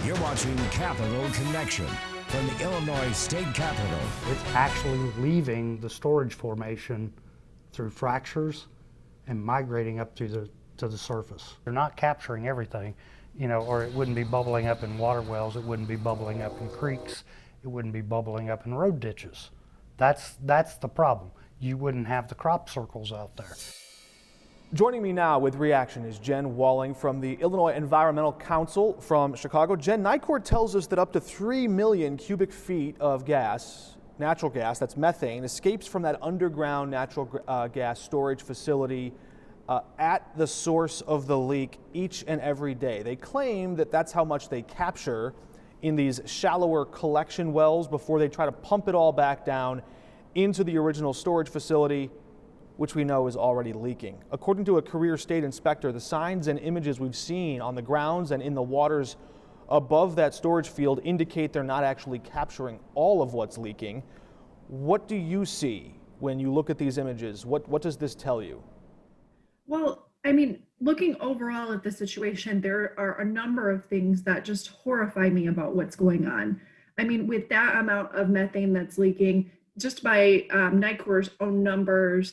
You're watching Capital Connection from the Illinois State Capitol. It's actually leaving the storage formation through fractures and migrating up to the surface. They're not capturing everything, or it wouldn't be bubbling up in water wells, it wouldn't be bubbling up in creeks, it wouldn't be bubbling up in road ditches. That's the problem. You wouldn't have the crop circles out there. Joining me now with reaction is Jen Walling from the Illinois Environmental Council from Chicago. Jen, NICOR tells us that up to 3 million cubic feet of gas, natural gas, that's methane, escapes from that underground natural gas storage facility at the source of the leak each and every day. They claim that that's how much they capture in these shallower collection wells before they try to pump it all back down into the original storage facility, which we know is already leaking. According to a career state inspector, the signs and images we've seen on the grounds and in the waters above that storage field indicate they're not actually capturing all of what's leaking. What do you see when you look at these images? What does this tell you? Well, looking overall at the situation, there are a number of things that just horrify me about what's going on. With that amount of methane that's leaking, just by NICOR's own numbers,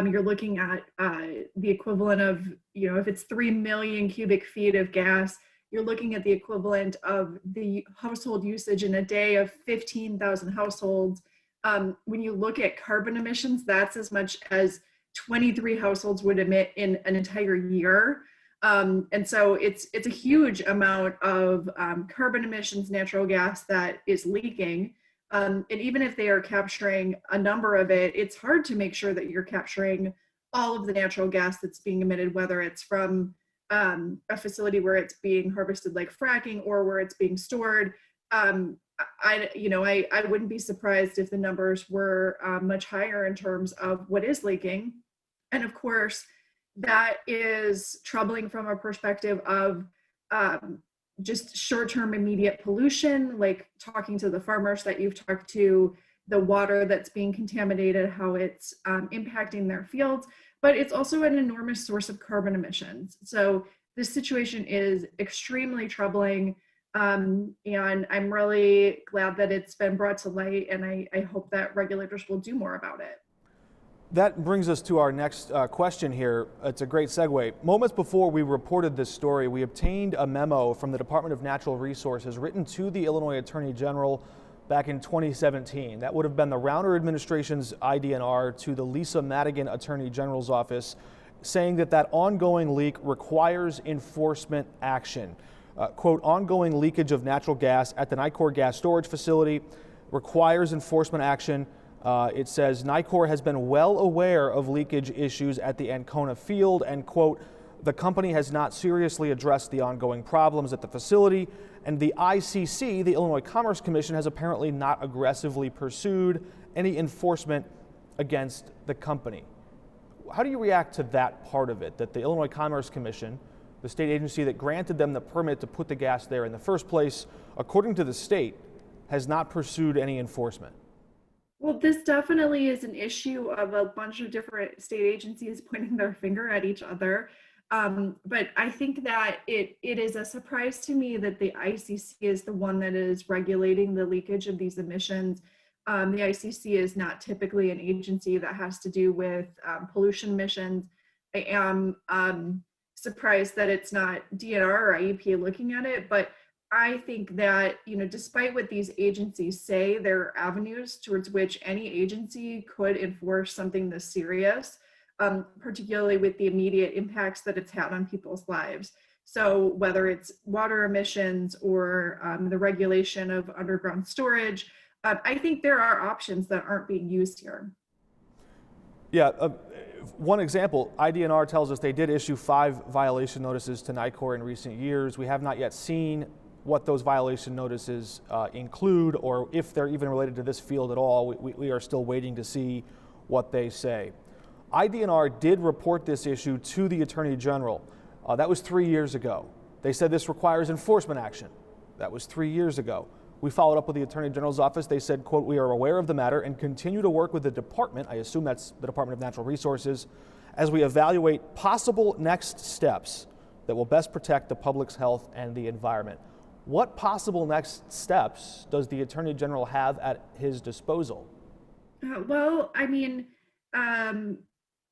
you're looking at the equivalent of, if it's 3 million cubic feet of gas, you're looking at the equivalent of the household usage in a day of 15,000 households. When you look at carbon emissions, that's as much as 23 households would emit in an entire year. And so it's a huge amount of carbon emissions, natural gas that is leaking. And even if they are capturing a number of it, it's hard to make sure that you're capturing all of the natural gas that's being emitted, whether it's from a facility where it's being harvested like fracking or where it's being stored. I wouldn't be surprised if the numbers were much higher in terms of what is leaking. And of course, that is troubling from a perspective of just short-term immediate pollution, like talking to the farmers that you've talked to, the water that's being contaminated, how it's impacting their fields, but it's also an enormous source of carbon emissions. So this situation is extremely troubling, and I'm really glad that it's been brought to light, and I hope that regulators will do more about it. That brings us to our next question here. It's a great segue. Moments before we reported this story, we obtained a memo from the Department of Natural Resources written to the Illinois Attorney General back in 2017. That would have been the Rauner administration's IDNR to the Lisa Madigan Attorney General's office, saying that ongoing leak requires enforcement action. Quote, ongoing leakage of natural gas at the NICOR gas storage facility requires enforcement action. It says NICOR has been well aware of leakage issues at the Ancona field, and quote, the company has not seriously addressed the ongoing problems at the facility, and the ICC, the Illinois Commerce Commission, has apparently not aggressively pursued any enforcement against the company. How do you react to that part of it, that the Illinois Commerce Commission, the state agency that granted them the permit to put the gas there in the first place, according to the state, has not pursued any enforcement? Well, this definitely is an issue of a bunch of different state agencies pointing their finger at each other. But I think that it is a surprise to me that the ICC is the one that is regulating the leakage of these emissions. The ICC is not typically an agency that has to do with pollution emissions. I am surprised that it's not DNR or IEPA looking at it, but I think that, despite what these agencies say, there are avenues towards which any agency could enforce something this serious, particularly with the immediate impacts that it's had on people's lives. So whether it's water emissions or the regulation of underground storage, I think there are options that aren't being used here. Yeah, one example, IDNR tells us they did issue 5 violation notices to NICOR in recent years. We have not yet seen what those violation notices include, or if they're even related to this field at all. We are still waiting to see what they say. IDNR did report this issue to the Attorney General. That was 3 years ago. They said this requires enforcement action. That was 3 years ago. We followed up with the Attorney General's office. They said, quote, we are aware of the matter and continue to work with the department, I assume that's the Department of Natural Resources, as we evaluate possible next steps that will best protect the public's health and the environment. What possible next steps does the Attorney General have at his disposal? Well, I mean,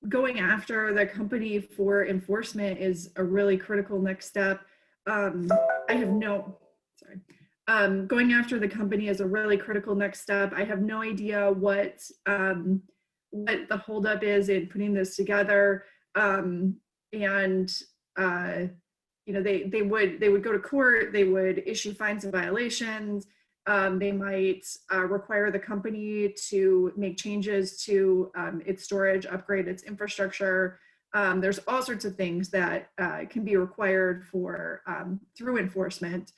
going after the company for enforcement is a really critical next step. I have no, sorry. Going after the company is a really critical next step. I have no idea what the holdup is in putting this together. You know, they would go to court. They would issue fines and violations. They might require the company to make changes to its storage, upgrade its infrastructure. There's all sorts of things that can be required for through enforcement.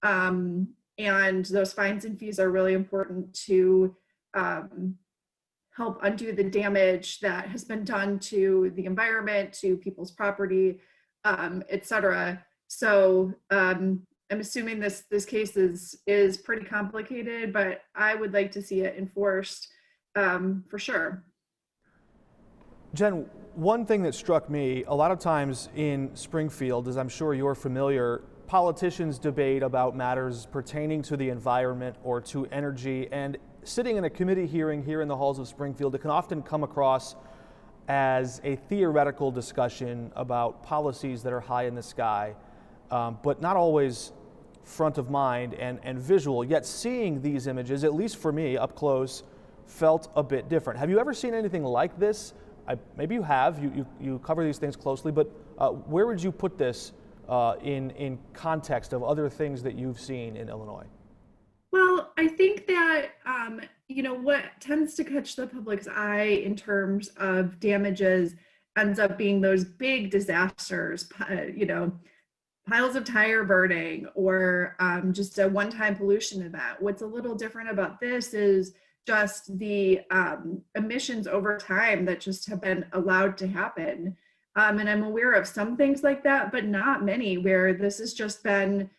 And those fines and fees are really important to help undo the damage that has been done to the environment, to people's property, et cetera. So I'm assuming this case is pretty complicated, but I would like to see it enforced for sure. Jen, one thing that struck me a lot of times in Springfield, as I'm sure you're familiar, politicians debate about matters pertaining to the environment or to energy, and sitting in a committee hearing here in the halls of Springfield, it can often come across as a theoretical discussion about policies that are high in the sky, but not always front of mind and visual. Yet seeing these images, at least for me up close, felt a bit different. Have you ever seen anything like this? Maybe you have. You cover these things closely, but where would you put this in context of other things that you've seen in Illinois? Well, I think that, you know, what tends to catch the public's eye in terms of damages ends up being those big disasters, you know, piles of tire burning or just a one-time pollution event. What's a little different about this is just the emissions over time that just have been allowed to happen. And I'm aware of some things like that, but not many, where this has just been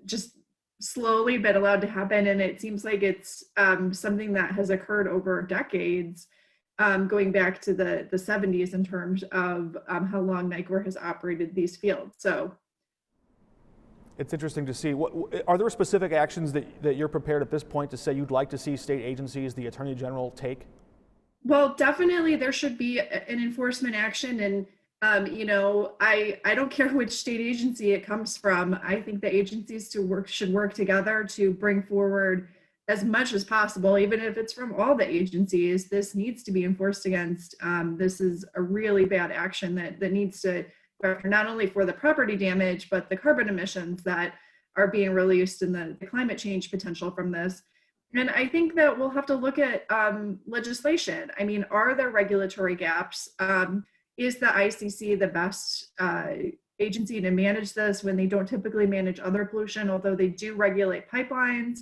just slowly been allowed to happen. And it seems like it's something that has occurred over decades, going back to the 70s in terms of how long NICOR has operated these fields. So it's interesting to see. Are there specific actions that you're prepared at this point to say you'd like to see state agencies, the Attorney General, take? Well, definitely there should be an enforcement action. And, you know, I don't care which state agency it comes from. I think the agencies should work together to bring forward as much as possible, even if it's from all the agencies. This needs to be enforced against. This is a really bad action that needs to go after, not only for the property damage, but the carbon emissions that are being released and the climate change potential from this. And I think that we'll have to look at legislation. I mean, are there regulatory gaps? Is the ICC the best agency to manage this when they don't typically manage other pollution, although they do regulate pipelines?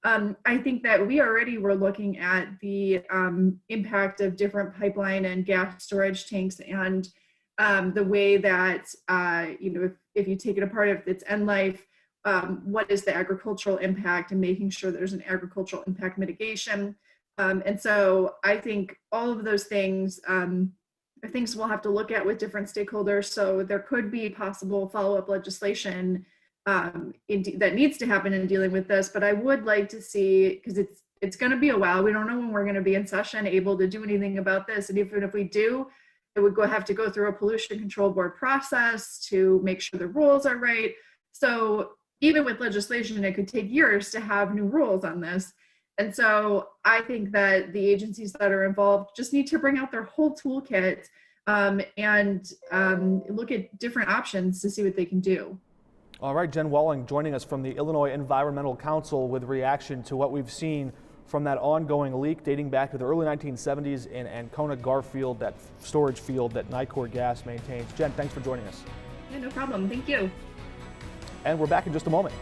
I think that we already were looking at the impact of different pipeline and gas storage tanks and the way that, you know, if you take it apart, if it's end life, what is the agricultural impact, and making sure there's an agricultural impact mitigation. And so I think all of those things are things we'll have to look at with different stakeholders. So there could be possible follow-up legislation that needs to happen in dealing with this. But I would like to see, because it's going to be a while. We don't know when we're going to be in session able to do anything about this. And even if we do, it would have to go through a pollution control board process to make sure the rules are right. So even with legislation, it could take years to have new rules on this. And so I think that the agencies that are involved just need to bring out their whole toolkit and look at different options to see what they can do. All right, Jen Walling joining us from the Illinois Environmental Council with reaction to what we've seen from that ongoing leak dating back to the early 1970s in Ancona Garfield, that storage field that NICOR Gas maintains. Jen, thanks for joining us. Yeah, no problem. Thank you. And we're back in just a moment.